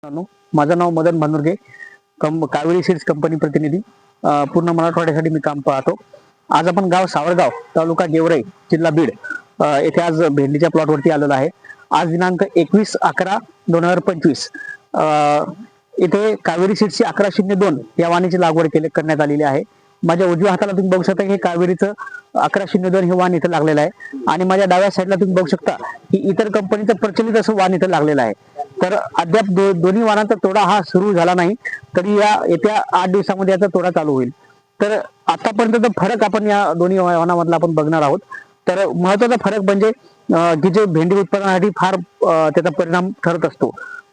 मित्रांनो, माझं नाव Madan भानुर्गे, Kaveri seeds company प्रतिनिधी. पूर्ण मराठवाड्यासाठी मी काम पाहतो. आज आपण गाव सावरगाव, तालुका गेवराई, जिल्हा बीड येथे आज भेंडीच्या प्लॉटवरती आलेलो आहे. आज दिनांक 21/11/2025 इथे कावेरी सीड्सची 1102 या वाणाची लागवड करण्यात आलेली आहे. माझ्या उजव्या हाताला तुम्ही बघू शकता हे कावेरीचं 1102 हे वाण इथं लागलेलं आहे आणि माझ्या डाव्या साईडला तुम्ही बघू शकता की इतर कंपनीचं प्रचलित असं वाण इथं लागलेलं आहे. तर अद्याप दोन्ही वाणांचा तोडा हा सुरू झाला नाही, तरी येत्या 8 दिवसामध्ये याचा तोडा चालू होईल. तर आतापर्यंत फरक आपण या दोन्ही वाणामधला आपण बघणार आहोत. तर महत्वाचा फरक म्हणजे की जे भेंडी उत्पादनासाठी फार त्याचा परिणाम ठरत असतो.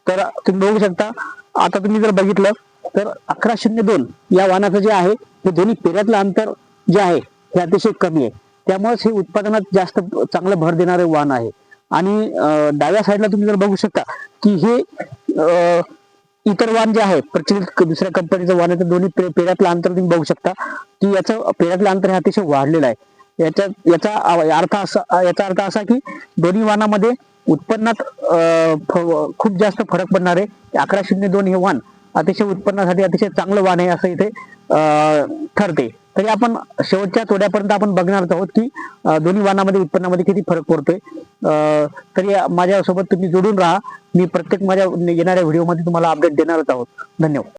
तर तुम्ही बघू शकता, आता तुम्ही जर बघितलं तर 1102 या वाणाचं जे आहे हे दोन्ही पेऱ्यातलं अंतर जे आहे हे अतिशय कमी आहे. त्यामुळेच हे उत्पादनात जास्त चांगलं भर देणारे वाण आहे. आणि डाव्या साईडला तुम्ही जर बघू शकता की हे इतर वाण जे आहे प्रचलित दुसऱ्या कंपनीचं वाण आहे, तर दोन्ही पेऱ्यातलं अंतर तुम्ही बघू शकता की याचं पेऱ्यातलं अंतर हे अतिशय वाढलेलं आहे. याचा अर्थ असा की दोन्ही वाणामध्ये उत्पन्नात खूप जास्त फरक पडणार आहे. 1102 हे वाण अतिशय उत्पन्नासाठी अतिशय चांगलं वाण आहे असं इथे ठरते. तरी आपण शेवटच्या तोड्यापर्यंत आपण बघणार आहोत की दोन्ही वाणामध्ये उत्पन्नामध्ये किती फरक पडतोय. तरी माझ्यासोबत तुम्ही जोडून राहा. मी प्रत्येक माझ्या येणाऱ्या व्हिडिओमध्ये तुम्हाला अपडेट देणारच आहोत. धन्यवाद.